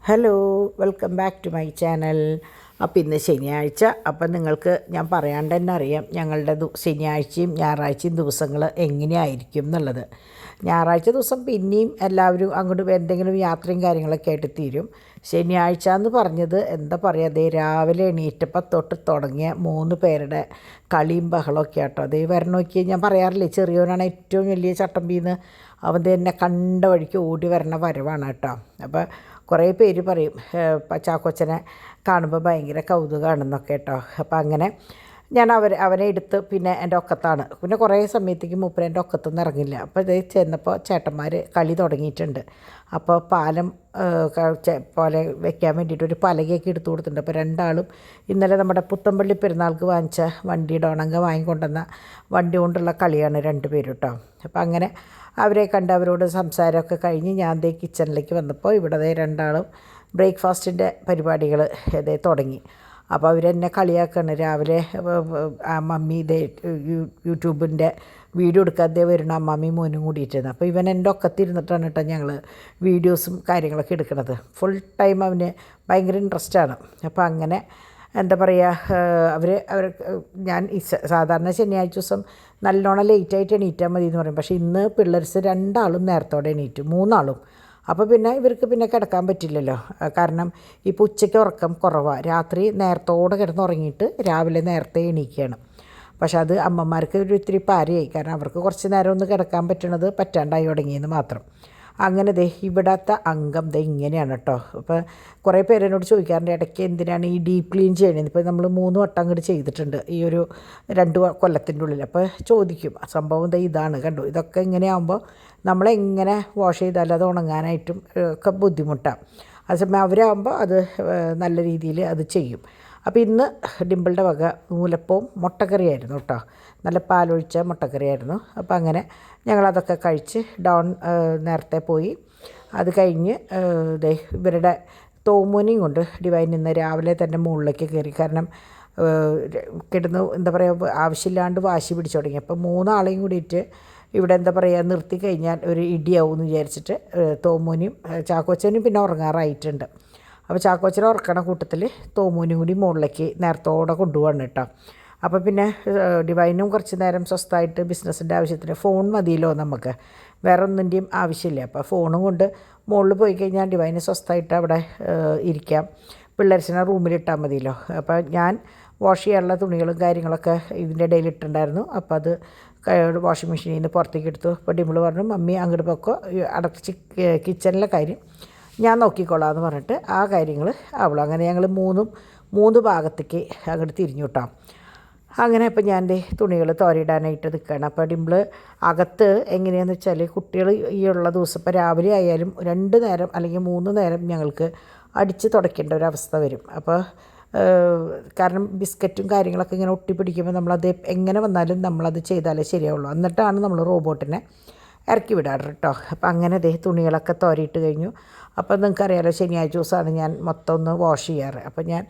Hello, welcome back to my channel. അപ്പോൾ ഇന്ന് ശനിയാഴ്ച. അപ്പം നിങ്ങൾക്ക് ഞാൻ പറയാണ്ട് തന്നെ അറിയാം ഞങ്ങളുടെ ശനിയാഴ്ചയും ഞായറാഴ്ചയും ദിവസങ്ങൾ എങ്ങനെയായിരിക്കും എന്നുള്ളത്. ഞായറാഴ്ച ദിവസം പിന്നെയും എല്ലാവരും അങ്ങോട്ട് എന്തെങ്കിലും യാത്രയും കാര്യങ്ങളൊക്കെ ആയിട്ട് തീരും. ശനിയാഴ്ച എന്ന് പറഞ്ഞത് എന്താ പറയുക, അതേ രാവിലെ എണീറ്റപ്പം തൊട്ട് തുടങ്ങിയ 3 പേരുടെ കളിയും ബഹളമൊക്കെ ആട്ടോ. അതേ വരണം നോക്കി ഞാൻ പറയാറില്ലേ, ചെറിയവനാണ് ഏറ്റവും വലിയ ചട്ടമ്പീന്ന്. അവൻ തന്നെ കണ്ട വഴിക്ക് ഓടി വരണ വരവാണ് കേട്ടോ. അപ്പോൾ കുറേ പേര് പറയും ചാക്കോച്ചനെ കാണുമ്പോൾ ഭയങ്കര കൗതുകമാണെന്നൊക്കെ കേട്ടോ. അപ്പോൾ അങ്ങനെ ഞാൻ അവനെ എടുത്ത് പിന്നെ എൻ്റെ ഒക്കത്താണ്. പിന്നെ കുറേ സമയത്തേക്ക് മൂപ്പര് എൻ്റെ ഒക്കത്തൊന്നും ഇറങ്ങില്ല. അപ്പോൾ ഇത് ചെന്നപ്പോൾ ചേട്ടന്മാർ കളി തുടങ്ങിയിട്ടുണ്ട്. അപ്പോൾ പാലം പോലെ വെക്കാൻ വേണ്ടിയിട്ട് ഒരു പലകയൊക്കെ എടുത്തു കൊടുത്തിട്ടുണ്ട്. അപ്പോൾ രണ്ടാളും ഇന്നലെ നമ്മുടെ പുത്തമ്പള്ളി പെരുന്നാൾക്ക് വാങ്ങിച്ച വണ്ടിയുടെ ഉണങ്ങ വാങ്ങിക്കൊണ്ടുവന്ന വണ്ടി കൊണ്ടുള്ള കളിയാണ് 2 പേരും കേട്ടോ. അപ്പോൾ അങ്ങനെ അവരെ കണ്ട് അവരോട് സംസാരമൊക്കെ കഴിഞ്ഞ് ഞാൻ ദേ കിച്ചണിലേക്ക് വന്നപ്പോൾ ഇവിടെ രണ്ടാളും ബ്രേക്ക്ഫാസ്റ്റിൻ്റെ പരിപാടികൾ തുടങ്ങി. അപ്പോൾ അവരെന്നെ കളിയാക്കാണ്. രാവിലെ മമ്മി ഇതേ യൂട്യൂബിൻ്റെ വീഡിയോ എടുക്കാതെ വരുന്ന അമ്മാമ്മി മോനും കൂടിയിട്ടായിരുന്നു. അപ്പോൾ ഇവൻ എൻ്റെ ഒക്കത്തിരുന്നിട്ടാണ് കേട്ടോ ഞങ്ങൾ വീഡിയോസും കാര്യങ്ങളൊക്കെ എടുക്കുന്നത്. ഫുൾ ടൈം അവന് ഭയങ്കര ഇൻട്രസ്റ്റാണ്. അപ്പോൾ അങ്ങനെ എന്താ പറയുക, അവർ ഞാൻ സാധാരണ ശനിയാഴ്ച ദിവസം നല്ലോണം ലേറ്റായിട്ട് എണീറ്റാൽ മതി എന്ന് പറയും. പക്ഷേ ഇന്ന് പിള്ളേർസ് 2 ആളും നേരത്തോടെ എണീറ്റു, 3 ആളും. അപ്പോൾ പിന്നെ ഇവർക്ക് പിന്നെ കിടക്കാൻ പറ്റില്ലല്ലോ. കാരണം ഇപ്പോൾ ഉച്ചയ്ക്ക് ഉറക്കം കുറവാണ്. രാത്രി നേരത്തോടെ കിടന്നുറങ്ങിയിട്ട് രാവിലെ നേരത്തെ എണീക്കുകയാണ്. പക്ഷെ അത് അമ്മമാർക്ക് ഒരു ഇത്തിരി പാരയായി. കാരണം അവർക്ക് കുറച്ച് നേരം ഒന്ന് കിടക്കാൻ പറ്റണത് പറ്റാണ്ടായി തുടങ്ങിയെന്ന് മാത്രം. അങ്ങനെ ഇവിടത്തെ അംഗം ഇങ്ങനെയാണ് കേട്ടോ. അപ്പോൾ കുറേ പേരെന്നോട് ചോദിക്കാറുണ്ട് ഇടയ്ക്ക് എന്തിനാണ് ഈ ഡീപ്പ് ക്ലീൻ ചെയ്യണത്. ഇപ്പോൾ നമ്മൾ 3 വട്ടം അങ്ങോട്ട് ചെയ്തിട്ടുണ്ട് ഈ ഒരു 2 കൊല്ലത്തിൻ്റെ ഉള്ളിൽ. അപ്പോൾ ചോദിക്കും സംഭവം ഇതാണ് കണ്ടു. ഇതൊക്കെ ഇങ്ങനെയാകുമ്പോൾ നമ്മളെങ്ങനെ വാഷ് ചെയ്താലും അത് ഉണങ്ങാനായിട്ടും ഒക്കെ ബുദ്ധിമുട്ടാണ്. അതേസമയം അവരാകുമ്പോൾ അത് നല്ല രീതിയിൽ അത് ചെയ്യും. അപ്പോൾ ഇന്ന് ഡിമ്പിളുടെ വക നൂലപ്പവും മുട്ടക്കറിയായിരുന്നു കേട്ടോ. നല്ല പാലൊഴിച്ച മുട്ടക്കറിയായിരുന്നു. അപ്പോൾ അങ്ങനെ ഞങ്ങളതൊക്കെ കഴിച്ച് നേരത്തെ പോയി. അത് കഴിഞ്ഞ് ഇവരുടെ തോമോനെയും കൊണ്ട് ഡിവൈൻ ഇന്ന് രാവിലെ തന്നെ മുകളിലേക്ക് കയറി. കാരണം കിടന്ന് എന്താ പറയുക, ആവശ്യമില്ലാണ്ട് വാശി പിടിച്ചു തുടങ്ങി. അപ്പോൾ 3 ആളെയും കൂടിയിട്ട് ഇവിടെ എന്താ പറയുക നിർത്തി കഴിഞ്ഞാൽ ഒരു ഇടിയാവും എന്ന് വിചാരിച്ചിട്ട് തോമോനും ചാക്കോച്ചനും പിന്നെ ഉറങ്ങാറായിട്ടുണ്ട്. അപ്പോൾ ചാക്കോച്ചനെ ഉറക്കണ കൂട്ടത്തിൽ തോമൂനും കൂടി മുകളിലേക്ക് നേരത്തോടെ കൊണ്ടുപോകണം കേട്ടോ. അപ്പോൾ പിന്നെ ഡിവൈനും കുറച്ച് നേരം സ്വസ്ഥമായിട്ട് ബിസിനസ്സിൻ്റെ ആവശ്യത്തിന് ഫോൺ മതിയല്ലോ നമുക്ക്, വേറെ ഒന്നിൻ്റെയും ആവശ്യമില്ല. അപ്പോൾ ഫോണും കൊണ്ട് മുകളിൽ പോയി കഴിഞ്ഞാൽ ഡിവൈന് സ്വസ്ഥമായിട്ട് അവിടെ ഇരിക്കാം. പിള്ളേർസിനെ റൂമിലിട്ടാൽ മതിയല്ലോ. അപ്പോൾ ഞാൻ വാഷ് ചെയ്യാനുള്ള തുണികളും കാര്യങ്ങളൊക്കെ ഇതിൻ്റെ ഇടയിൽ ഇട്ടിട്ടുണ്ടായിരുന്നു. അപ്പോൾ അത് വാഷിംഗ് മെഷീനിൽ നിന്ന് പുറത്തേക്ക് എടുത്തു. അപ്പോൾ ഡിമ്പിൾ പറഞ്ഞു മമ്മി അങ്ങോട്ട് പൊക്കോ, അടച്ച് കിച്ചണിലെ കാര്യം ഞാൻ നോക്കിക്കോളാം എന്ന് പറഞ്ഞിട്ട് ആ കാര്യങ്ങൾ അങ്ങനെ ഞങ്ങൾ 3 ഭാഗത്തേക്ക് അങ്ങോട്ട് തിരിഞ്ഞു കേട്ടോ. അങ്ങനെ അപ്പോൾ ഞാൻ തുണികൾ തോരയിടാനായിട്ട് നിൽക്കുകയാണ്. അപ്പോൾ ഡിമ്പിൾ അകത്ത് എങ്ങനെയാണെന്ന് വെച്ചാൽ കുട്ടികൾ ഈ ഉള്ള ദിവസം ഇപ്പോൾ രാവിലെ ആയാലും 2 നേരം അല്ലെങ്കിൽ 3 നേരം ഞങ്ങൾക്ക് അടിച്ച് തുടയ്ക്കേണ്ട ഒരവസ്ഥ വരും. അപ്പോൾ കാരണം ബിസ്ക്കറ്റും കാര്യങ്ങളൊക്കെ ഇങ്ങനെ ഒട്ടിപ്പിടിക്കുമ്പോൾ നമ്മളത് എങ്ങനെ വന്നാലും നമ്മളത് ചെയ്താലേ ശരിയാവുള്ളൂ. എന്നിട്ടാണ് നമ്മൾ റോബോട്ടിനെ ഇറക്കി വിടാറ് കേട്ടോ. അപ്പോൾ അങ്ങനെ തുണികളൊക്കെ തോരയിട്ട് കഴിഞ്ഞു. അപ്പോൾ നിങ്ങൾക്കറിയാലോ ശനിയാഴ്ച ദിവസമാണ് ഞാൻ മൊത്തം ഒന്ന് വാഷ് ചെയ്യാറ്. അപ്പോൾ ഞാൻ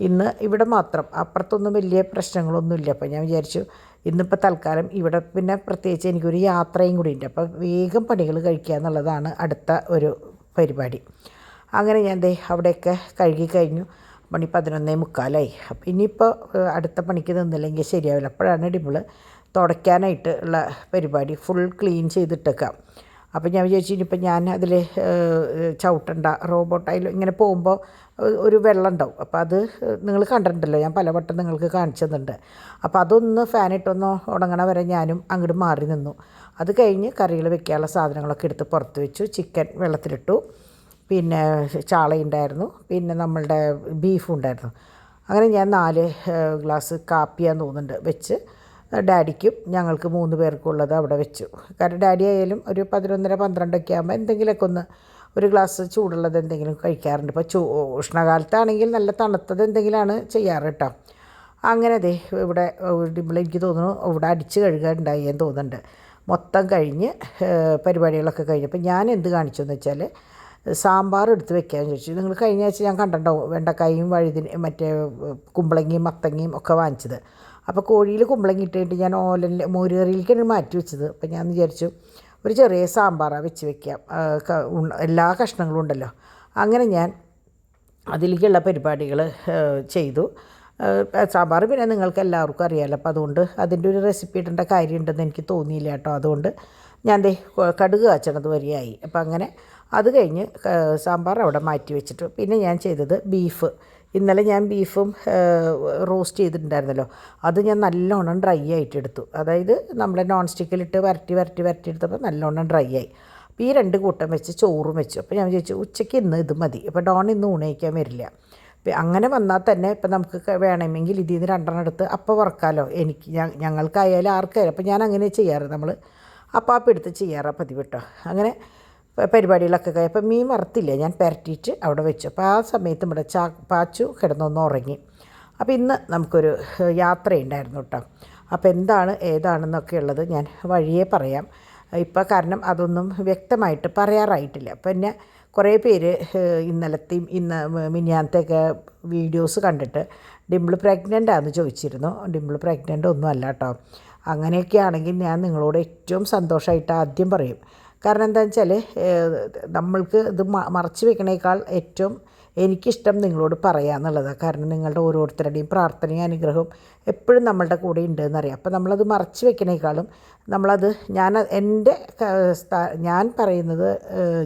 ഇന്ന് ഇവിടെ മാത്രം, അപ്പുറത്തൊന്നും വലിയ പ്രശ്നങ്ങളൊന്നുമില്ല. അപ്പോൾ ഞാൻ വിചാരിച്ചു ഇന്നിപ്പോൾ തൽക്കാലം ഇവിടെ പിന്നെ പ്രത്യേകിച്ച് എനിക്കൊരു യാത്രയും കൂടി ഉണ്ട്. അപ്പോൾ വേഗം പണികൾ കഴിക്കുക എന്നുള്ളതാണ് അടുത്ത ഒരു പരിപാടി. അങ്ങനെ ഞാൻ അവിടെയൊക്കെ കഴുകി കഴിഞ്ഞു. മണി 11:45. അപ്പോൾ ഇനിയിപ്പോൾ അടുത്ത പണിക്ക് നിന്നില്ലെങ്കിൽ ശരിയാവില്ല. അപ്പോഴാണ് ഡിമ്പിൾ തുടയ്ക്കാനായിട്ട് ഉള്ള പരിപാടി ഫുൾ ക്ലീൻ ചെയ്തിട്ടേക്കാം. അപ്പോൾ ഞാൻ വിചാരിച്ചു ഇനിയിപ്പോൾ ഞാൻ അതിൽ ചവിട്ടണ്ട, റോബോട്ടായാലും ഇങ്ങനെ പോകുമ്പോൾ ഒരു വെള്ളം ഉണ്ടാവും. അപ്പോൾ അത് നിങ്ങൾ കണ്ടിട്ടുണ്ടല്ലോ, ഞാൻ പലവട്ടം നിങ്ങൾക്ക് കാണിച്ചു തന്നിട്ടുണ്ട്. അപ്പോൾ അതൊന്ന് ഫാനിട്ടൊന്ന് ഉണങ്ങണ വരെ ഞാനും അങ്ങോട്ട് മാറി നിന്നു. അത് കഴിഞ്ഞ് കറികൾ വെക്കാനുള്ള സാധനങ്ങളൊക്കെ എടുത്ത് പുറത്ത് വെച്ചു. ചിക്കൻ വെള്ളത്തിലിട്ടു, പിന്നെ ചാളയുണ്ടായിരുന്നു, പിന്നെ നമ്മളുടെ ബീഫും ഉണ്ടായിരുന്നു. അങ്ങനെ ഞാൻ 4 ഗ്ലാസ് കാപ്പിയാന്ന് തോന്നുന്നുണ്ട് വെച്ച് ഡാഡിക്കും ഞങ്ങൾക്ക് 3 പേർക്കുള്ളത് അവിടെ വെച്ചു. കാരണം ഡാഡി ആയാലും ഒരു 11:30-12 ആകുമ്പോൾ എന്തെങ്കിലുമൊക്കെ ഒരു ഗ്ലാസ് ചൂടുള്ളത് എന്തെങ്കിലും കഴിക്കാറുണ്ട്. ഇപ്പോൾ ഉഷ്ണകാലത്താണെങ്കിൽ നല്ല തണുത്തത് എന്തെങ്കിലുമാണ് ചെയ്യാറ് കേട്ടോ. അങ്ങനെ ഇവിടെ എനിക്ക് തോന്നുന്നു ഇവിടെ അടിച്ച് കഴുകാനുണ്ടായി എന്ന് തോന്നുന്നുണ്ട്. മൊത്തം കഴിഞ്ഞ് പരിപാടികളൊക്കെ കഴിഞ്ഞ് അപ്പോൾ ഞാൻ എന്ത് കാണിച്ചു എന്ന് വെച്ചാൽ സാമ്പാർ എടുത്ത് വെക്കാമെന്ന് ചോദിച്ചു. നിങ്ങൾ കഴിഞ്ഞ ആഴ്ച ഞാൻ കണ്ടിട്ടുണ്ടാവും വെണ്ടക്കായും മറ്റേ കുമ്പളങ്ങയും മത്തങ്ങയും ഒക്കെ വാങ്ങിച്ചത്. അപ്പോൾ കോഴിയിൽ കുമ്പളങ്ങി ഇട്ടിട്ട് ഞാൻ മോരുകറിയിലേക്കാണ് മാറ്റി വെച്ചത്. അപ്പോൾ ഞാൻ വിചാരിച്ചു ഒരു ചെറിയ സാമ്പാറാണ് വെച്ച് വെക്കാം, എല്ലാ കഷ്ണങ്ങളും ഉണ്ടല്ലോ. അങ്ങനെ ഞാൻ അതിലേക്കുള്ള പരിപാടികൾ ചെയ്തു. സാമ്പാർ പിന്നെ നിങ്ങൾക്ക് എല്ലാവർക്കും അറിയാമല്ലോ, അപ്പോൾ അതുകൊണ്ട് അതിൻ്റെ ഒരു റെസിപ്പി ഇടേണ്ട കാര്യമുണ്ടെന്ന് എനിക്ക് തോന്നിയില്ല കേട്ടോ. അതുകൊണ്ട് ഞാൻ കടുക് കാച്ചണത് വരെയായി. അപ്പം അങ്ങനെ അത് കഴിഞ്ഞ് സാമ്പാർ അവിടെ മാറ്റി വെച്ചിട്ട് പിന്നെ ഞാൻ ചെയ്തത് ബീഫ്. ഇന്നലെ ഞാൻ ബീഫും റോസ്റ്റ് ചെയ്തിട്ടുണ്ടായിരുന്നല്ലോ, അത് ഞാൻ നല്ലോണം ഡ്രൈ ആയിട്ട് എടുത്തു. അതായത് നമ്മുടെ നോൺ സ്റ്റിക്കിലിട്ട് വരട്ടി എടുത്തപ്പോൾ നല്ലോണം ഡ്രൈ ആയി. അപ്പോൾ ഈ 2 കൂട്ടം വെച്ച് ചോറും വെച്ചു. അപ്പോൾ ഞാൻ വിചാരിച്ചു ഉച്ചയ്ക്ക് ഇന്ന് ഇത് മതി, അപ്പോൾ ഡോൺ ഇന്ന് ഊണ് കഴിക്കാൻ വരില്ല. അങ്ങനെ വന്നാൽ തന്നെ ഇപ്പം നമുക്ക് വേണമെങ്കിൽ ഇതിൽ നിന്ന് 2 എടുത്ത് അപ്പോൾ വറക്കാമല്ലോ. ഞങ്ങൾക്കായാലും ആർക്കായാലും. അപ്പോൾ ഞാൻ അങ്ങനെ ചെയ്യാറ്, നമ്മൾ അപ്പം എടുത്ത് ചെയ്യാറ് പതിവ് കേട്ടോ. അങ്ങനെ പരിപാടികളൊക്കെ അപ്പോൾ മീൻ വറുത്തില്ല, ഞാൻ പുരട്ടിയിട്ട് അവിടെ വെച്ചു. അപ്പോൾ ആ സമയത്ത് ഇവിടെ പാച്ചു കിടന്നൊന്ന് ഉറങ്ങി. അപ്പോൾ ഇന്ന് നമുക്കൊരു യാത്രയുണ്ടായിരുന്നു കേട്ടോ. അപ്പോൾ എന്താണ് ഏതാണെന്നൊക്കെ ഉള്ളത് ഞാൻ വഴിയേ പറയാം ഇപ്പോൾ, കാരണം അതൊന്നും വ്യക്തമായിട്ട് പറയാറായിട്ടില്ല. പിന്നെ കുറേ പേര് ഇന്നലത്തെയും മിനിയാന്നത്തെയൊക്കെ വീഡിയോസ് കണ്ടിട്ട് ഡിംപിൾ പ്രഗ്നൻ്റ് ആണെന്ന് ചോദിച്ചിരുന്നു. ഡിംപിൾ പ്രഗ്നൻ്റ് ഒന്നും അല്ല കേട്ടോ. അങ്ങനെയൊക്കെ ആണെങ്കിൽ ഞാൻ നിങ്ങളോട് ഏറ്റവും സന്തോഷമായിട്ട് ആദ്യം പറയും. കാരണം എന്താണെന്ന് വെച്ചാൽ നമ്മൾക്ക് ഇത് മറച്ചു വെക്കണേക്കാൾ ഏറ്റവും എനിക്കിഷ്ടം നിങ്ങളോട് പറയാമെന്നുള്ളതാണ്. കാരണം നിങ്ങളുടെ ഓരോരുത്തരുടെയും പ്രാർത്ഥനയും അനുഗ്രഹവും എപ്പോഴും നമ്മളുടെ കൂടെ ഉണ്ടെന്നറിയാം. അപ്പോൾ നമ്മളത് മറച്ചു വെക്കണേക്കാളും നമ്മളത് ഞാൻ പറയുന്നത്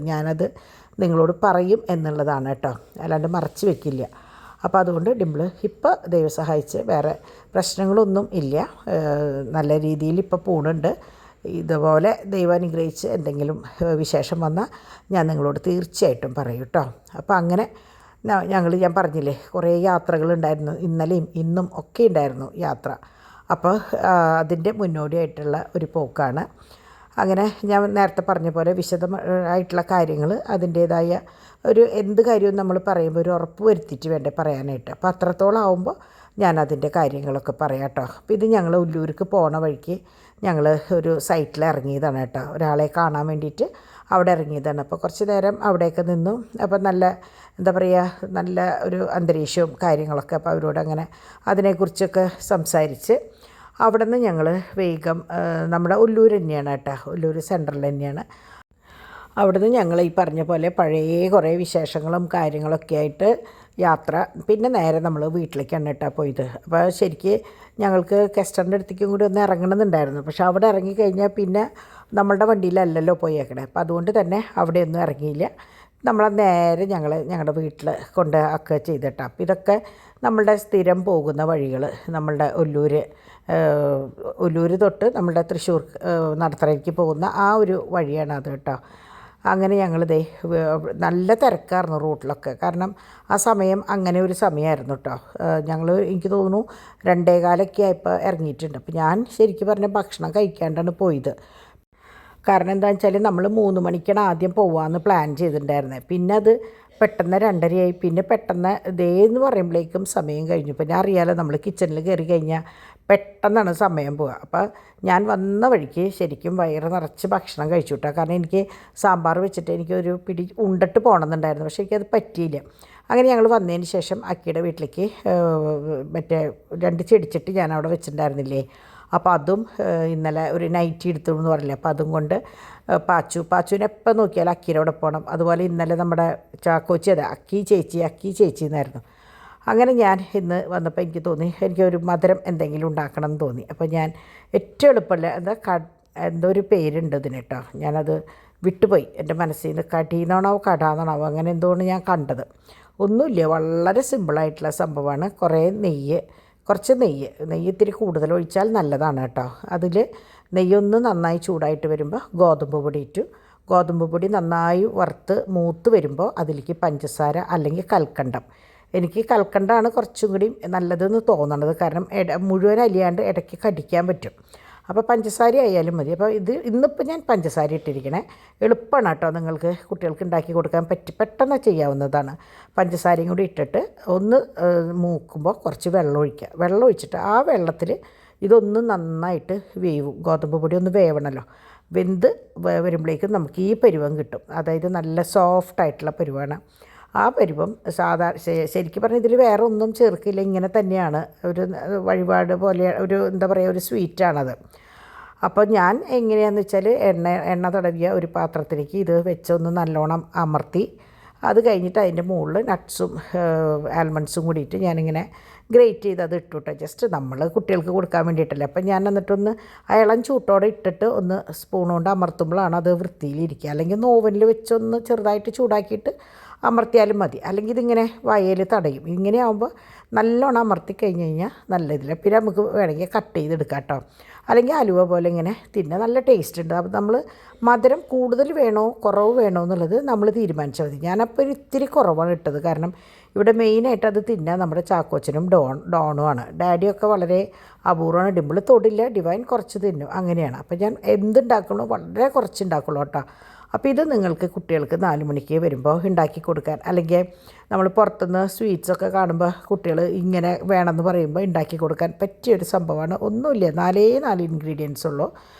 ഞാനത് നിങ്ങളോട് പറയും എന്നുള്ളതാണ് കേട്ടോ, അല്ലാണ്ട് മറച്ചു വെക്കില്ല. അപ്പോൾ അതുകൊണ്ട് ഡിംപിൾ ഇപ്പോൾ ദൈവം സഹായിച്ച് വേറെ പ്രശ്നങ്ങളൊന്നും ഇല്ല, നല്ല രീതിയിൽ ഇപ്പോൾ പോകുന്നുണ്ട്. ഇതുപോലെ ദൈവം അനുഗ്രഹിച്ച് എന്തെങ്കിലും വിശേഷം വന്നാൽ ഞാൻ നിങ്ങളോട് തീർച്ചയായിട്ടും പറയും കേട്ടോ. അപ്പോൾ അങ്ങനെ ഞാൻ പറഞ്ഞില്ലേ കുറേ യാത്രകളുണ്ടായിരുന്നു, ഇന്നലെയും ഇന്നും ഒക്കെ ഉണ്ടായിരുന്നു യാത്ര. അപ്പോൾ അതിൻ്റെ മുന്നോടിയായിട്ടുള്ള ഒരു പോക്കാണ്. അങ്ങനെ ഞാൻ നേരത്തെ പറഞ്ഞ പോലെ വിശദമായിട്ടുള്ള കാര്യങ്ങൾ അതിൻ്റേതായ എന്ത് കാര്യവും നമ്മൾ പറയുമ്പോൾ ഒരു ഉറപ്പ് വരുത്തിയിട്ട് വേണ്ടേ പറയാനായിട്ട്. അപ്പോൾ അത്രത്തോളം ആകുമ്പോൾ ഞാൻ അതിൻ്റെ കാര്യങ്ങളൊക്കെ പറയാം കേട്ടോ. അപ്പോൾ ഇത് ഞങ്ങൾ ഉല്ലൂർക്ക് പോണ വഴിക്ക് ഞങ്ങൾ ഒരു സൈറ്റിൽ ഇറങ്ങിയതാണ് കേട്ടോ, ഒരാളെ കാണാൻ വേണ്ടിയിട്ട് അവിടെ ഇറങ്ങിയതാണ്. അപ്പോൾ കുറച്ച് നേരം അവിടെയൊക്കെ നിന്നു. അപ്പോൾ നല്ല എന്താ പറയുക, നല്ല ഒരു അന്തരീക്ഷവും കാര്യങ്ങളൊക്കെ. അപ്പോൾ അവരോട് അങ്ങനെ അതിനെക്കുറിച്ചൊക്കെ സംസാരിച്ച് അവിടെ നിന്ന് ഞങ്ങൾ വേഗം നമ്മുടെ ഉല്ലൂർ തന്നെയാണ് കേട്ടോ, ഉല്ലൂർ സെൻറ്ററിൽ തന്നെയാണ്. അവിടുന്ന് ഞങ്ങൾ ഈ പറഞ്ഞ പോലെ പഴയ കുറേ വിശേഷങ്ങളും കാര്യങ്ങളൊക്കെ ആയിട്ട് യാത്ര. പിന്നെ നേരെ നമ്മൾ വീട്ടിലേക്കാണ് കേട്ടോ പോയത്. അപ്പോൾ ശരിക്ക് ഞങ്ങൾക്ക് കെസ്റ്ററിൻ്റെ അടുത്തേക്കും കൂടി ഒന്ന് ഇറങ്ങണമെന്നുണ്ടായിരുന്നു. പക്ഷെ അവിടെ ഇറങ്ങിക്കഴിഞ്ഞാൽ പിന്നെ നമ്മളുടെ വണ്ടിയിലല്ലല്ലോ പോയേക്കണേ. അപ്പോൾ അതുകൊണ്ട് തന്നെ അവിടെയൊന്നും ഇറങ്ങിയില്ല. നമ്മളെ നേരെ ഞങ്ങളുടെ വീട്ടിൽ കൊണ്ട് ആക്കുക ചെയ്തിട്ടാണ്. അപ്പോൾ ഇതൊക്കെ നമ്മളുടെ സ്ഥിരം പോകുന്ന വഴികൾ, നമ്മളുടെ ഒല്ലൂർ തൊട്ട് നമ്മളുടെ തൃശ്ശൂർ നടത്തറയ്ക്ക് പോകുന്ന ആ ഒരു വഴിയാണ് അത് കേട്ടോ. അങ്ങനെ ഞങ്ങളിതേ നല്ല തിരക്കായിരുന്നു റൂട്ടിലൊക്കെ, കാരണം ആ സമയം അങ്ങനെ ഒരു സമയമായിരുന്നു കേട്ടോ. എനിക്ക് തോന്നുന്നു 2:15 ആയപ്പോൾ ഇറങ്ങിയിട്ടുണ്ട്. അപ്പോൾ ഞാൻ ശരിക്കും പറഞ്ഞാൽ ഭക്ഷണം കഴിക്കാണ്ടാണ് പോയത്. കാരണം എന്താണെന്ന് വെച്ചാൽ നമ്മൾ 3 മണിക്കാണ് ആദ്യം പോകാമെന്ന് പ്ലാൻ ചെയ്തിട്ടുണ്ടായിരുന്നത്. പിന്നെ അത് പെട്ടെന്ന് 2:30 പിന്നെ പെട്ടെന്ന് ഇതേന്ന് പറയുമ്പോഴേക്കും സമയം കഴിഞ്ഞു. ഇപ്പോൾ ഞാൻ അറിയാമല്ലോ, നമ്മൾ കിച്ചണിൽ കയറി കഴിഞ്ഞാൽ പെട്ടെന്നാണ് സമയം പോവുക. അപ്പോൾ ഞാൻ വന്ന വഴിക്ക് ശരിക്കും വയറ് നിറച്ച് ഭക്ഷണം കഴിച്ചു കേട്ടോ. കാരണം എനിക്ക് സാമ്പാർ വെച്ചിട്ട് എനിക്കൊരു പിടി ഉണ്ടിട്ട് പോകണമെന്നുണ്ടായിരുന്നു, പക്ഷേ എനിക്കത് പറ്റിയില്ല. അങ്ങനെ ഞങ്ങൾ വന്നതിന് ശേഷം അക്കിയുടെ വീട്ടിലേക്ക് മറ്റേ 2 ചെടിച്ചട്ടി ഞാൻ അവിടെ വെച്ചിട്ടുണ്ടായിരുന്നില്ലേ, അപ്പോൾ അതും ഇന്നലെ ഒരു നൈറ്റി എടുത്തു എന്ന് പറഞ്ഞില്ലേ, അപ്പോൾ അതും കൊണ്ട് പാച്ചുവിനെ എപ്പോൾ നോക്കിയാൽ അക്കീൻ്റെ അവിടെ പോകണം. അതുപോലെ ഇന്നലെ നമ്മുടെ ചാക്കോച്ചി അക്കി ചേച്ചി എന്നായിരുന്നു. അങ്ങനെ ഞാൻ ഇന്ന് വന്നപ്പോൾ എനിക്ക് തോന്നി എനിക്കൊരു മധുരം എന്തെങ്കിലും ഉണ്ടാക്കണം എന്ന് തോന്നി. അപ്പോൾ ഞാൻ ഏറ്റവും എളുപ്പമല്ല എന്തോ ഒരു പേരുണ്ട് ഇതിന് കേട്ടോ, ഞാനത് വിട്ടുപോയി എൻ്റെ മനസ്സിൽ നിന്ന്. കടീന്നാണോ കടാന്നാണോ അങ്ങനെ എന്തോന്ന് ഞാൻ കണ്ടത്. ഒന്നുമില്ല, വളരെ സിമ്പിളായിട്ടുള്ള സംഭവമാണ്. കുറച്ച് നെയ്യ് ഇത്തിരി കൂടുതൽ ഒഴിച്ചാൽ നല്ലതാണ് കേട്ടോ. അതിൽ നെയ്യൊന്ന് നന്നായി ചൂടായിട്ട് വരുമ്പോൾ ഗോതമ്പ് പൊടി നന്നായി വറുത്ത് മൂത്ത് വരുമ്പോൾ അതിലേക്ക് പഞ്ചസാര അല്ലെങ്കിൽ കൽക്കണ്ടം. എനിക്ക് കൽക്കണ്ടമാണ് കുറച്ചും കൂടി നല്ലതെന്ന് തോന്നണത്, കാരണം മുഴുവൻ അലിയാണ്ട് ഇടയ്ക്ക് കടിക്കാൻ പറ്റും. അപ്പോൾ പഞ്ചസാര ആയാലും മതി. അപ്പോൾ ഇന്നിപ്പോൾ ഞാൻ പഞ്ചസാര ഇട്ടിരിക്കണേ. എളുപ്പമാണ് കേട്ടോ, നിങ്ങൾക്ക് കുട്ടികൾക്ക് ഉണ്ടാക്കി കൊടുക്കാൻ പെട്ടെന്ന് ചെയ്യാവുന്നതാണ്. പഞ്ചസാരയും കൂടി ഇട്ടിട്ട് ഒന്ന് മൂക്കുമ്പോൾ കുറച്ച് വെള്ളം ഒഴിച്ചിട്ട് ആ വെള്ളത്തിൽ ഇതൊന്ന് നന്നായിട്ട് വേവും. ഗോതമ്പ് പൊടി ഒന്ന് വേവണമല്ലോ, വെന്ത് വരുമ്പോഴേക്കും നമുക്ക് ഈ പരുവം കിട്ടും. അതായത് നല്ല സോഫ്റ്റായിട്ടുള്ള പരുവാണ്. ആ പരുവം ശരിക്കും പറഞ്ഞാൽ ഇതിൽ വേറെ ഒന്നും ചേർക്കില്ല, ഇങ്ങനെ തന്നെയാണ്. ഒരു വഴിപാട് പോലെ ഒരു സ്വീറ്റാണത്. അപ്പോൾ ഞാൻ എങ്ങനെയാണെന്ന് വെച്ചാൽ എണ്ണ തടവിയ ഒരു പാത്രത്തിലേക്ക് ഇത് വെച്ചൊന്ന് നല്ലോണം അമർത്തി അത് കഴിഞ്ഞിട്ട് അതിൻ്റെ മുകളിൽ നട്ട്സും ആൽമണ്ട്സും കൂടിയിട്ട് ഞാനിങ്ങനെ ഗ്രേറ്റ് ചെയ്ത് അത് ഇട്ടുവിട്ടെ. ജസ്റ്റ് നമ്മൾ കുട്ടികൾക്ക് കൊടുക്കാൻ വേണ്ടിയിട്ടല്ലേ. അപ്പം ഞാൻ എന്നിട്ടൊന്ന് ആ ഇളം ചൂട്ടോടെ ഇട്ടിട്ട് ഒന്ന് സ്പൂൺ കൊണ്ട് അമർത്തുമ്പോഴാണ് അത് വൃത്തിയിലിരിക്കുക. അല്ലെങ്കിൽ ഒന്ന് ഓവനിൽ വെച്ചൊന്ന് ചെറുതായിട്ട് ചൂടാക്കിയിട്ട് അമർത്തിയാലും മതി. അല്ലെങ്കിൽ ഇതിങ്ങനെ വായയിൽ തടയും. ഇങ്ങനെയാകുമ്പോൾ നല്ലോണം അമർത്തി കഴിഞ്ഞ് കഴിഞ്ഞാൽ നല്ല ഇതിൽ പിന്നെ നമുക്ക് വേണമെങ്കിൽ കട്ട് ചെയ്തെടുക്കാം കേട്ടോ. അല്ലെങ്കിൽ അലുവ പോലെ ഇങ്ങനെ തിന്നാൻ നല്ല ടേസ്റ്റ് ഉണ്ട്. അപ്പോൾ നമ്മൾ മധുരം കൂടുതൽ വേണോ കുറവ് വേണോ എന്നുള്ളത് നമ്മൾ തീരുമാനിച്ചാൽ മതി. ഞാനപ്പോൾ ഒരു ഇത്തിരി കുറവാണ് ഇട്ടത്. കാരണം ഇവിടെ മെയിനായിട്ട് അത് തിന്നാൻ നമ്മുടെ ചാക്കോച്ചനും ഡോണുമാണ്. ഡാഡിയൊക്കെ വളരെ അപൂർവമാണ്. ഡിമ്പിൾ തൊടില്ല, ഡിവൈൻ കുറച്ച് തിന്നും, അങ്ങനെയാണ്. അപ്പോൾ ഞാൻ എന്തുണ്ടാക്കണോ വളരെ കുറച്ച് ഉണ്ടാക്കുള്ളൂ കേട്ടോ. അപ്പോൾ ഇത് നിങ്ങൾക്ക് കുട്ടികൾക്ക് 4 മണിക്ക് വരുമ്പോൾ ഉണ്ടാക്കി കൊടുക്കാൻ, അല്ലെങ്കിൽ നമ്മൾ പുറത്തുനിന്ന് സ്വീറ്റ്സൊക്കെ കാണുമ്പോൾ കുട്ടികൾ ഇങ്ങനെ വേണമെന്ന് പറയുമ്പോൾ ഉണ്ടാക്കി കൊടുക്കാൻ പറ്റിയൊരു സംഭവമാണ്. ഒന്നുമില്ല, 4 ഇൻഗ്രീഡിയൻസ് ഉള്ളൂ.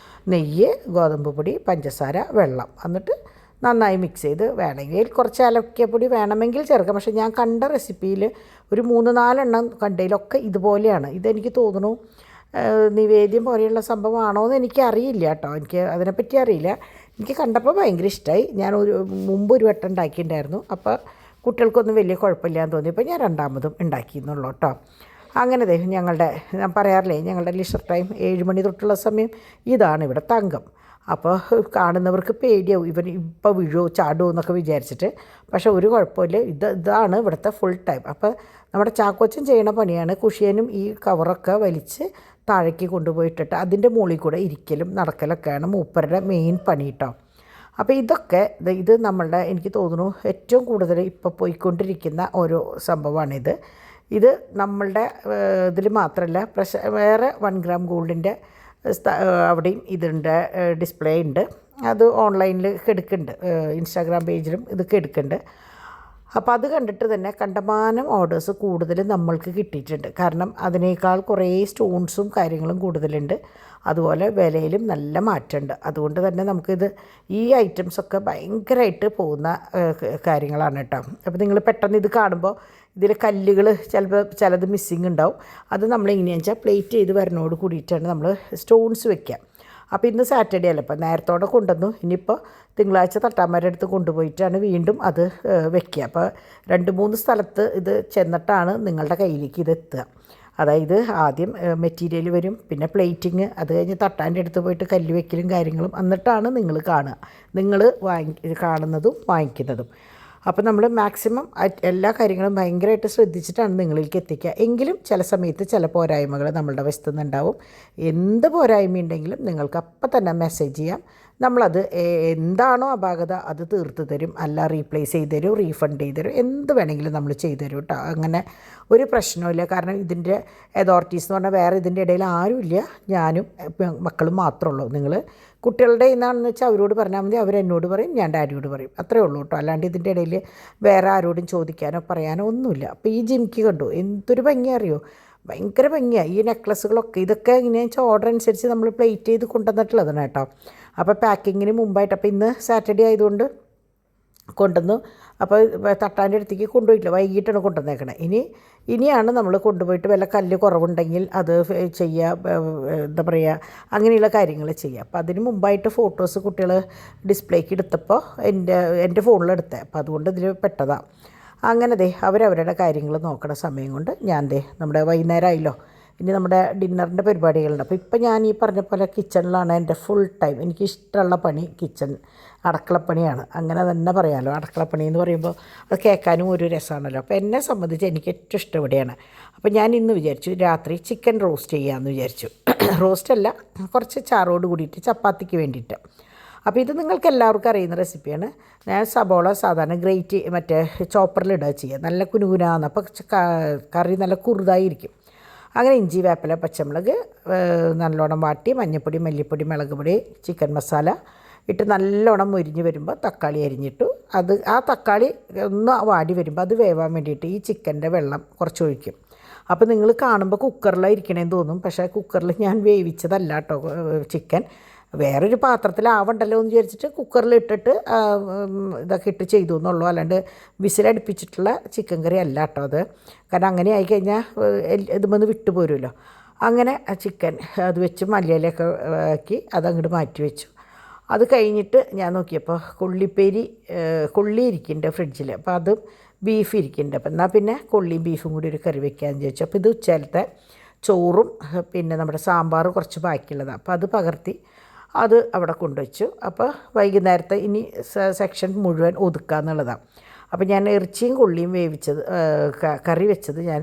നെയ്യ്, ഗോതമ്പ് പൊടി, പഞ്ചസാര, വെള്ളം. എന്നിട്ട് നന്നായി മിക്സ് ചെയ്ത് വേണമെങ്കിൽ കുറച്ച് ഏലക്കപ്പൊടി വേണമെങ്കിൽ ചേർക്കാം. പക്ഷേ ഞാൻ കണ്ട റെസിപ്പിയിൽ ഒരു 3-4 എണ്ണം കണ്ടതിലൊക്കെ ഇതുപോലെയാണ്. ഇതെനിക്ക് തോന്നുന്നു നിവേദ്യം പോലെയുള്ള സംഭവമാണോ എന്ന് എനിക്കറിയില്ല കേട്ടോ. എനിക്ക് അതിനെപ്പറ്റി അറിയില്ല. എനിക്ക് കണ്ടപ്പോൾ ഭയങ്കര ഇഷ്ടമായി. ഞാൻ മുമ്പ് ഒരു വട്ടം ഉണ്ടാക്കിയിട്ടുണ്ടായിരുന്നു. അപ്പോൾ കുട്ടികൾക്കൊന്നും വലിയ കുഴപ്പമില്ലാന്ന് തോന്നിയപ്പോൾ ഞാൻ രണ്ടാമതും ഉണ്ടാക്കിയെന്നുള്ളൂ കേട്ടോ. അങ്ങനെ ഞാൻ പറയാറില്ലേ, ഞങ്ങളുടെ ലിഷർ ടൈം 7 മണി തൊട്ടുള്ള സമയം ഇതാണ് ഇവിടെ തങ്കം. അപ്പോൾ കാണുന്നവർക്ക് പേടിയാവും, ഇവൻ ഇപ്പോൾ വീഴുമോ ചാടുമോ എന്നൊക്കെ വിചാരിച്ചിട്ട്. പക്ഷേ ഒരു കുഴപ്പമില്ല, ഇതാണ് ഇവിടുത്തെ ഫുൾ ടൈം. അപ്പോൾ നമ്മുടെ ചാക്കോച്ചൻ ചെയ്യണ പണിയാണ്. കുഷിയനും ഈ കവറൊക്കെ വലിച്ച് താഴേക്ക് കൊണ്ടുപോയിട്ടിട്ട് അതിൻ്റെ മുകളിൽ കൂടെ ഇരിക്കലും നടക്കലൊക്കെയാണ് മൂപ്പരുടെ മെയിൻ പണി കേട്ടോ. അപ്പോൾ ഇതൊക്കെ ഇത് നമ്മളുടെ, എനിക്ക് തോന്നുന്നു ഏറ്റവും കൂടുതൽ ഇപ്പോൾ പോയിക്കൊണ്ടിരിക്കുന്ന ഓരോ സംഭവമാണിത്. ഇത് നമ്മളുടെ ഇതിൽ മാത്രമല്ല, വേറെ 1 ഗ്രാം ഗോൾഡിൻ്റെ അവിടെയും ഇതിൻ്റെ ഡിസ്പ്ലേ ഉണ്ട്. അത് ഓൺലൈനിൽ എടുക്കുന്നുണ്ട്, ഇൻസ്റ്റാഗ്രാം പേജിലും ഇതൊക്കെ എടുക്കുന്നുണ്ട്. അപ്പോൾ അത് കണ്ടിട്ട് തന്നെ കണ്ടമാനം ഓർഡേഴ്സ് കൂടുതൽ നമ്മൾക്ക് കിട്ടിയിട്ടുണ്ട്. കാരണം അതിനേക്കാൾ കുറേ സ്റ്റോൺസും കാര്യങ്ങളും കൂടുതലുണ്ട്. അതുപോലെ വിലയിലും നല്ല മാറ്റമുണ്ട്. അതുകൊണ്ട് തന്നെ നമുക്കിത് ഈ ഐറ്റംസൊക്കെ ഭയങ്കരമായിട്ട് പോകുന്ന കാര്യങ്ങളാണ് കേട്ടോ. അപ്പോൾ നിങ്ങൾ പെട്ടെന്ന് ഇത് കാണുമ്പോൾ ഇതിൽ കല്ലുകൾ ചിലത് മിസ്സിങ് ഉണ്ടാവും. അത് നമ്മൾ എങ്ങനെയാണെന്ന് വെച്ചാൽ പ്ലേറ്റ് ചെയ്ത് വരുന്നതോട് കൂടിയിട്ടാണ് നമ്മൾ സ്റ്റോൺസ് വെക്കുക. അപ്പോൾ ഇന്ന് സാറ്റർഡേ അല്ല, ഇപ്പോൾ നേരത്തോടെ കൊണ്ടുവന്നു. ഇനിയിപ്പോൾ തിങ്കളാഴ്ച തട്ടാന്മാരുടെ അടുത്ത് കൊണ്ടുപോയിട്ടാണ് വീണ്ടും അത് വെക്കുക. അപ്പോൾ 2-3 സ്ഥലത്ത് ഇത് ചെന്നിട്ടാണ് നിങ്ങളുടെ കയ്യിലേക്ക് ഇത് എത്തുക. അതായത് ആദ്യം മെറ്റീരിയൽ വരും, പിന്നെ പ്ലേറ്റിങ്, അത് കഴിഞ്ഞ് തട്ടാൻ്റെ അടുത്ത് പോയിട്ട് കല്ല് വെക്കലും കാര്യങ്ങളും, എന്നിട്ടാണ് നിങ്ങൾ കാണുക, നിങ്ങൾ കാണുന്നതും വാങ്ങിക്കുന്നതും. അപ്പോൾ നമ്മൾ മാക്സിമം എല്ലാ കാര്യങ്ങളും ഭയങ്കരമായിട്ട് ശ്രദ്ധിച്ചിട്ടാണ് നിങ്ങളിലേക്ക് എത്തിക്കുക. എങ്കിലും ചില സമയത്ത് ചില പോരായ്മകൾ നമ്മളുടെ വശത്തു നിന്നുണ്ടാവും. എന്ത് പോരായ്മയുണ്ടെങ്കിലും നിങ്ങൾക്ക് അപ്പം തന്നെ മെസ്സേജ് ചെയ്യാം. നമ്മളത് എന്താണോ അപാകത അത് തീർത്ത് തരും, അല്ല റീപ്ലേസ് ചെയ്ത് തരും, റീഫണ്ട് ചെയ്ത് തരും, എന്ത് വേണമെങ്കിലും നമ്മൾ ചെയ്തു തരും കേട്ടോ. അങ്ങനെ ഒരു പ്രശ്നമില്ല. കാരണം ഇതിൻ്റെ അതോറിറ്റീസ് എന്ന് പറഞ്ഞാൽ വേറെ ഇതിൻ്റെ ഇടയിൽ ആരുമില്ല, ഞാനും മക്കളും മാത്രമേ ഉള്ളൂ. നിങ്ങൾ കുട്ടികളുടെ എന്നാണെന്ന് വെച്ചാൽ അവരോട് പറഞ്ഞാൽ മതി, അവരെന്നോട് പറയും, ഞാൻ ഡാഡിയോട് പറയും, അത്രയേ ഉള്ളൂ കേട്ടോ. അല്ലാണ്ട് ഇതിൻ്റെ ഇടയിൽ വേറെ ആരോടും ചോദിക്കാനോ പറയാനോ ഒന്നുമില്ല. അപ്പോൾ ഈ ജിമിക്ക് കണ്ടു, എന്തൊരു ഭംഗി അറിയോ, ഭയങ്കര ഭംഗിയാണ്. ഈ നെക്ലസ്സുകളൊക്കെ ഇതൊക്കെ എങ്ങനെയാണെന്ന് വെച്ചാൽ ഓർഡർ അനുസരിച്ച് നമ്മൾ പ്ലേറ്റ് ചെയ്ത് കൊണ്ടുവന്നിട്ടുള്ളതാണ് കേട്ടോ. അപ്പോൾ പാക്കിങ്ങിന് മുമ്പായിട്ട്, അപ്പോൾ ഇന്ന് സാറ്റർഡേ ആയതുകൊണ്ട് കൊണ്ടുവന്നു. അപ്പോൾ തട്ടാൻ്റെ അടുത്തേക്ക് കൊണ്ടുപോയിട്ടില്ല, വൈകിട്ടാണ് കൊണ്ടുവന്നേക്കണേ. ഇനിയാണ് നമ്മൾ കൊണ്ടുപോയിട്ട് വല്ല കല്ല് കുറവുണ്ടെങ്കിൽ അത് ചെയ്യുക, എന്താ പറയുക, അങ്ങനെയുള്ള കാര്യങ്ങൾ ചെയ്യുക. അപ്പോൾ അതിന് മുമ്പായിട്ട് ഫോട്ടോസ് കുട്ടികൾ ഡിസ്പ്ലേക്ക് എടുത്തപ്പോൾ എൻ്റെ ഫോണിലെടുത്തത്, അപ്പോൾ അതുകൊണ്ട് ഇതിൽ പെട്ടതാണ്. അങ്ങനെ അവരവരുടെ കാര്യങ്ങൾ നോക്കണ സമയം കൊണ്ട് ഞാൻ നമ്മുടെ വൈകുന്നേരമായല്ലോ, ഇനി നമ്മുടെ ഡിന്നറിൻ്റെ പരിപാടികളുണ്ട്. അപ്പോൾ ഇപ്പം ഞാൻ ഈ പറഞ്ഞ പോലെ കിച്ചണിലാണ് എൻ്റെ ഫുൾ ടൈം. എനിക്കിഷ്ടമുള്ള പണി അടുക്കളപ്പണിയാണ്. അങ്ങനെ തന്നെ പറയാമല്ലോ. അടുക്കളപ്പണി എന്ന് പറയുമ്പോൾ അത് കേൾക്കാനും ഒരു രസമാണല്ലോ. അപ്പോൾ എന്നെ സംബന്ധിച്ച് എനിക്ക് ഏറ്റവും ഇഷ്ടം ഇവിടെയാണ്. അപ്പോൾ ഞാൻ ഇന്ന് വിചാരിച്ചു രാത്രി ചിക്കൻ റോസ്റ്റ് ചെയ്യാമെന്ന് വിചാരിച്ചു. റോസ്റ്റല്ല, കുറച്ച് ചാറോട് കൂടിയിട്ട് ചപ്പാത്തിക്ക് വേണ്ടിയിട്ട്. അപ്പോൾ ഇത് നിങ്ങൾക്ക് എല്ലാവർക്കും അറിയുന്ന റെസിപ്പിയാണ്. ഞാൻ സബോള സാധാരണ ഗ്രേറ്റ് ചോപ്പറിലിടുക ചെയ്യുക, നല്ല കുനുകുനാന്ന്. അപ്പോൾ കറി നല്ല കുറുതായിരിക്കും. അങ്ങനെ ഇഞ്ചി, വേപ്പില, പച്ചമുളക് നല്ലോണം വാട്ടി, മഞ്ഞൾപ്പൊടി, മല്ലിപ്പൊടി, മുളക് പൊടി, ചിക്കൻ മസാല ഇട്ട് നല്ലോണം മുരിഞ്ഞ് വരുമ്പോൾ തക്കാളി അരിഞ്ഞിട്ടു. ആ തക്കാളി ഒന്ന് വാടി വരുമ്പോൾ അത് വേവാൻ വേണ്ടിയിട്ട് ഈ ചിക്കൻ്റെ വെള്ളം കുറച്ച് ഒഴിക്കും. അപ്പോൾ നിങ്ങൾ കാണുമ്പോൾ കുക്കറിലായിരിക്കണേന്ന് തോന്നും, പക്ഷേ കുക്കറിൽ ഞാൻ വേവിച്ചതല്ല കേട്ടോ ചിക്കൻ. വേറൊരു പാത്രത്തിലാവണ്ടല്ലോ എന്ന് വിചാരിച്ചിട്ട് കുക്കറിലിട്ടിട്ട് ഇതൊക്കെ ഇട്ട് ചെയ്തു എന്നുള്ളൂ. അല്ലാണ്ട് വിസിലടുപ്പിച്ചിട്ടുള്ള ചിക്കൻ കറി അല്ല കേട്ടോ അത്. കാരണം അങ്ങനെ ആയിക്കഴിഞ്ഞാൽ ഇതുമെന്ന് വിട്ടു പോരുമല്ലോ. അങ്ങനെ ചിക്കൻ അത് വെച്ച് മല്ലിയിലൊക്കെ ആക്കി അതങ്ങോട്ട് മാറ്റി വെച്ചു. അത് കഴിഞ്ഞിട്ട് ഞാൻ നോക്കിയപ്പോൾ കൊള്ളി ഇരിക്കുന്നുണ്ട് ഫ്രിഡ്ജിൽ. അപ്പോൾ അതും ബീഫ് ഇരിക്കുന്നുണ്ട്. അപ്പോൾ എന്നാൽ പിന്നെ കൊള്ളിയും ബീഫും കൂടി ഒരു കറി വെക്കാമെന്ന് ചോദിച്ചു. അപ്പോൾ ഇത് ഉച്ചയിലത്തെ ചോറും പിന്നെ നമ്മുടെ സാമ്പാർ കുറച്ച് ബാക്കിയുള്ളതാണ്. അപ്പോൾ അത് പകർത്തി അത് അവിടെ കൊണ്ടുവച്ചു. അപ്പോൾ വൈകുന്നേരത്തെ ഇനി സെക്ഷൻ മുഴുവൻ ഒതുക്കുക എന്നുള്ളതാണ്. അപ്പോൾ ഞാൻ ഇറച്ചിയും കൊള്ളിയും വേവിച്ചത് കറി വെച്ചത് ഞാൻ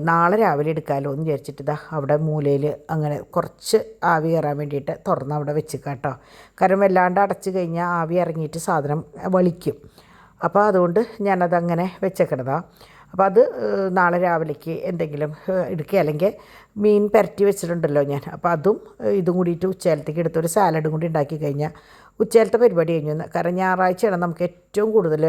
നാളെ രാവിലെ എടുക്കാമല്ലോ എന്ന് വിചാരിച്ചിട്ട് ഇതാ അവിടെ മൂലയിൽ അങ്ങനെ കുറച്ച് ആവി കയറാൻ വേണ്ടിയിട്ട് തുറന്ന് അവിടെ വെച്ചിക്കാം കേട്ടോ. കാരണം വല്ലാണ്ട് അടച്ച് കഴിഞ്ഞാൽ ആവി ഇറങ്ങിയിട്ട് സാധനം വളിക്കും. അപ്പോൾ അതുകൊണ്ട് ഞാനതങ്ങനെ വെച്ചേക്കണതാണ്. അപ്പോൾ അത് നാളെ രാവിലേക്ക് എന്തെങ്കിലും എടുക്കുക, അല്ലെങ്കിൽ മീൻ പുരട്ടി വെച്ചിട്ടുണ്ടല്ലോ ഞാൻ. അപ്പോൾ അതും ഇതും കൂടിയിട്ട് ഉച്ചയിലത്തേക്ക് എടുത്തൊരു സാലഡും കൂടി ഉണ്ടാക്കി കഴിഞ്ഞാൽ ഉച്ചയിലത്തെ പരിപാടി കഴിഞ്ഞു. കാരണം ഞായറാഴ്ചയാണ് നമുക്ക് ഏറ്റവും കൂടുതൽ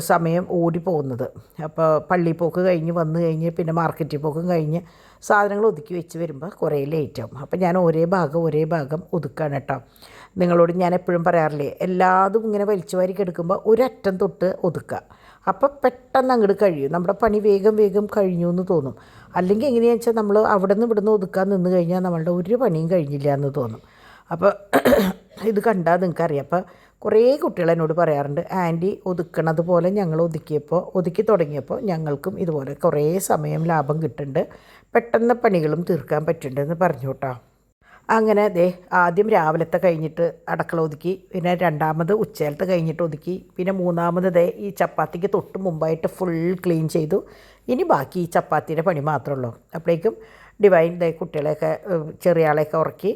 സമയം ഓടിപ്പോകുന്നത്. അപ്പോൾ പള്ളിപ്പോക്ക് കഴിഞ്ഞ് വന്നു കഴിഞ്ഞ് പിന്നെ മാർക്കറ്റിൽ പോക്കും കഴിഞ്ഞ് സാധനങ്ങൾ ഒതുക്കി വെച്ച് വരുമ്പോൾ കുറേ ലേറ്റാവും. അപ്പോൾ ഞാൻ ഒരേ ഭാഗം ഒതുക്കുകയാണ് കേട്ടോ. നിങ്ങളോട് ഞാൻ എപ്പോഴും പറയാറില്ലേ, എല്ലാതും ഇങ്ങനെ വലിച്ചു വാരി കിടക്കുമ്പോൾ ഒരറ്റം തൊട്ട് ഒതുക്കുക. അപ്പോൾ പെട്ടെന്ന് അങ്ങോട്ട് കഴിയും, നമ്മുടെ പണി വേഗം കഴിഞ്ഞു എന്ന് തോന്നും. അല്ലെങ്കിൽ എങ്ങനെയാണെന്ന് വെച്ചാൽ നമ്മൾ അവിടെ നിന്ന് ഇവിടുന്ന് ഒതുക്കാൻ നിന്ന് കഴിഞ്ഞാൽ നമ്മളുടെ ഒരു പണിയും കഴിഞ്ഞില്ല എന്ന് തോന്നും. അപ്പോൾ ഇത് കണ്ടാൽ നിങ്ങൾക്കറിയാം. അപ്പോൾ കുറേ കുട്ടികൾ എന്നോട് പറയാറുണ്ട്, ആൻറ്റി ഒതുക്കണത് പോലെ ഞങ്ങൾ ഒതുക്കി തുടങ്ങിയപ്പോൾ ഞങ്ങൾക്കും ഇതുപോലെ കുറേ സമയം ലാഭം കിട്ടുന്നുണ്ട്, പെട്ടെന്ന് പണികളും തീർക്കാൻ പറ്റുന്നുണ്ടെന്ന് പറഞ്ഞു കേട്ടോ. അങ്ങനെ ആദ്യം രാവിലത്തെ കഴിഞ്ഞിട്ട് അടുക്കള ഒതുക്കി, പിന്നെ രണ്ടാമത് ഉച്ചയിലത്തെ കഴിഞ്ഞിട്ട് ഒതുക്കി, പിന്നെ മൂന്നാമത് ഈ ചപ്പാത്തിക്ക് തൊട്ട് മുമ്പായിട്ട് ഫുൾ ക്ലീൻ ചെയ്തു. ഇനി ബാക്കി ഈ ചപ്പാത്തിയുടെ പണി മാത്രമേ ഉള്ളൂ. അപ്പോഴേക്കും ഡിവൈൻ കുട്ടികളെയൊക്കെ ചെറിയ ആളെയൊക്കെ ഉറക്കി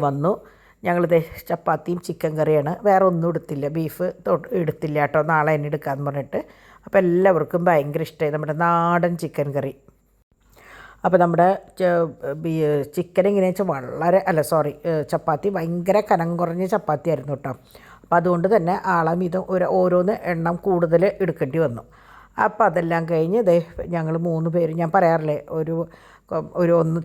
വന്നു. ഞങ്ങൾ ചപ്പാത്തിയും ചിക്കൻ കറിയാണ്, വേറെ ഒന്നും എടുത്തില്ല, ബീഫ് എടുത്തില്ല കേട്ടോ, നാളെ തന്നെ എടുക്കാമെന്ന് പറഞ്ഞിട്ട്. അപ്പോൾ എല്ലാവർക്കും ഭയങ്കര ഇഷ്ടമായി നമ്മുടെ നാടൻ ചിക്കൻ കറി. അപ്പോൾ നമ്മുടെ ചിക്കൻ എങ്ങനെയാണെന്ന് വെച്ചാൽ ചപ്പാത്തി ഭയങ്കര കനം കുറഞ്ഞ ചപ്പാത്തി ആയിരുന്നു കേട്ടോ. അപ്പോൾ അതുകൊണ്ട് തന്നെ ആളമീതം ഓരോന്ന് എണ്ണം കൂടുതൽ എടുക്കേണ്ടി വന്നു. അപ്പോൾ അതെല്ലാം കഴിഞ്ഞ് ഞങ്ങൾ 3 പേര്, ഞാൻ പറയാറില്ലേ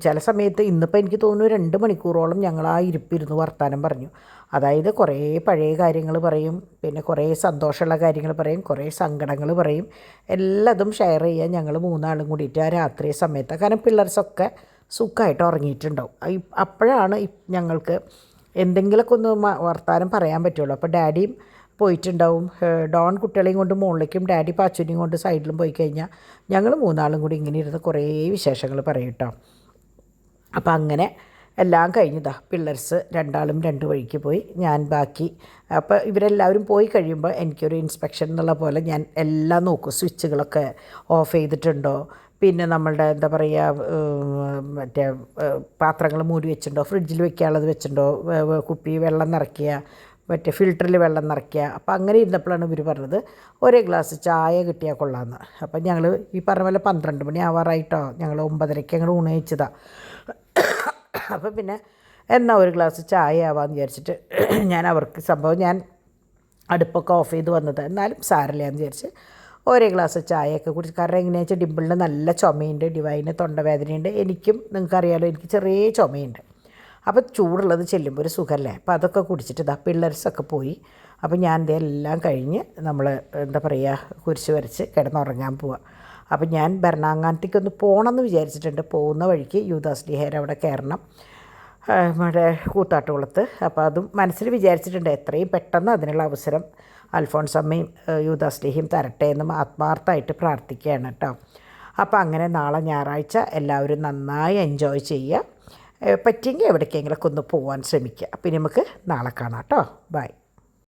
ചില സമയത്ത് ഇന്നിപ്പോൾ എനിക്ക് തോന്നുന്നു 2 മണിക്കൂറോളം ഞങ്ങൾ ആ ഇരിപ്പിരുന്ന് വർത്താനം പറഞ്ഞു. അതായത് കുറേ പഴയ കാര്യങ്ങൾ പറയും, പിന്നെ കുറേ സന്തോഷമുള്ള കാര്യങ്ങൾ പറയും, കുറേ സങ്കടങ്ങൾ പറയും, എല്ലാതും ഷെയർ ചെയ്യാൻ ഞങ്ങൾ 3 ആളും കൂടിയിട്ട് ആ രാത്രി സമയത്ത്. കാരണം പിള്ളേർസൊക്കെ സുഖമായിട്ട് ഉറങ്ങിയിട്ടുണ്ടാവും. അപ്പോഴാണ് ഞങ്ങൾക്ക് എന്തെങ്കിലുമൊക്കെ ഒന്ന് വർത്താനം പറയാൻ പറ്റുള്ളൂ. അപ്പോൾ ഡാഡിയും പോയിട്ടുണ്ടാവും, ഡോൺ കുട്ടികളെയും കൊണ്ട് മുകളിലേക്കും ഡാഡി പാച്ചുനെയും കൊണ്ട് സൈഡിലും പോയി കഴിഞ്ഞാൽ ഞങ്ങൾ 3 ആളും കൂടി ഇങ്ങനെ ഇരുന്ന് കുറേ വിശേഷങ്ങൾ പറയും കേട്ടോ. അപ്പോൾ അങ്ങനെ എല്ലാം കഴിഞ്ഞതാ. പിള്ളേർസ് 2 ആളും 2 വഴിക്ക് പോയി, ഞാൻ ബാക്കി. അപ്പോൾ ഇവരെല്ലാവരും പോയി കഴിയുമ്പോൾ എനിക്കൊരു ഇൻസ്പെക്ഷൻ എന്നുള്ള പോലെ ഞാൻ എല്ലാം നോക്കും, സ്വിച്ചുകളൊക്കെ ഓഫ് ചെയ്തിട്ടുണ്ടോ, പിന്നെ നമ്മളുടെ എന്താ പറയുക മറ്റേ പാത്രങ്ങൾ മൂടി വെച്ചിട്ടുണ്ടോ, ഫ്രിഡ്ജിൽ വെക്കാനുള്ളത് വെച്ചിട്ടുണ്ടോ, കുപ്പി വെള്ളം നിറയ്ക്കുക, മറ്റേ ഫിൽറ്ററിൽ വെള്ളം നിറയ്ക്കുക. അപ്പോൾ അങ്ങനെ ഇരുന്നപ്പോഴാണ് ഇവർ പറഞ്ഞത് ഒരേ ഗ്ലാസ് ചായ കിട്ടിയാൽ കൊള്ളാമെന്ന്. അപ്പം ഞങ്ങൾ ഈ പറഞ്ഞ പോലെ 12 മണി ആവാറായിട്ടോ, ഞങ്ങൾ 9:30 ഞങ്ങൾ ഊണ് കഴിച്ചതാണ്. അപ്പം പിന്നെ എന്നാൽ ഒരു ഗ്ലാസ് ചായ ആവാമെന്ന് വിചാരിച്ചിട്ട് ഞാൻ അടുപ്പൊക്കെ ഓഫ് ചെയ്ത് വന്നത്, എന്നാലും സാരമില്ല എന്ന് വിചാരിച്ച് ഒരേ ഗ്ലാസ് ചായയൊക്കെ കുടിച്ച്. കാരണം എങ്ങനെയാണെന്ന് വെച്ചാൽ ഡിമ്പിളിന് നല്ല ചുമയുണ്ട്, ഡിവൈന് തൊണ്ടവേദനയുണ്ട്, എനിക്കും നിങ്ങൾക്കറിയാലോ എനിക്ക് ചെറിയ ചുമയുണ്ട്. അപ്പോൾ ചൂടുള്ളത് ചെല്ലുമ്പോൾ ഒരു സുഖമല്ലേ. അപ്പോൾ അതൊക്കെ കുടിച്ചിട്ട് പിള്ളേർസൊക്കെ പോയി. അപ്പോൾ ഞാൻ എല്ലാം കഴിഞ്ഞ് നമ്മൾ എന്താ പറയുക കുരിശ് വരച്ച് കിടന്നുറങ്ങാൻ പോവുക. അപ്പോൾ ഞാൻ ഭരണാങ്ങാനത്തേക്കൊന്ന് പോകണമെന്ന് വിചാരിച്ചിട്ടുണ്ട്. പോകുന്ന വഴിക്ക് യൂദാസ്ലീഹേരെ അവിടെ കയറണം, നമ്മുടെ കൂത്താട്ടുകുളത്ത്. അപ്പോൾ അതും മനസ്സിൽ വിചാരിച്ചിട്ടുണ്ട്, എത്രയും പെട്ടെന്ന് അതിനുള്ള അവസരം അൽഫോൺസമ്മയും യൂദാസ്ലീഹയും തരട്ടെ എന്നും ആത്മാർത്ഥമായിട്ട് പ്രാർത്ഥിക്കുകയാണ് കേട്ടോ. അപ്പോൾ അങ്ങനെ നാളെ ഞായറാഴ്ച എല്ലാവരും നന്നായി എൻജോയ് ചെയ്യുക. പറ്റിയെങ്കിൽ എവിടേക്കെങ്കിലൊക്കെ ഒന്ന് പോകാൻ ശ്രമിക്കുക. അപ്പം നമുക്ക് നാളെ കാണാം കേട്ടോ. ബൈ.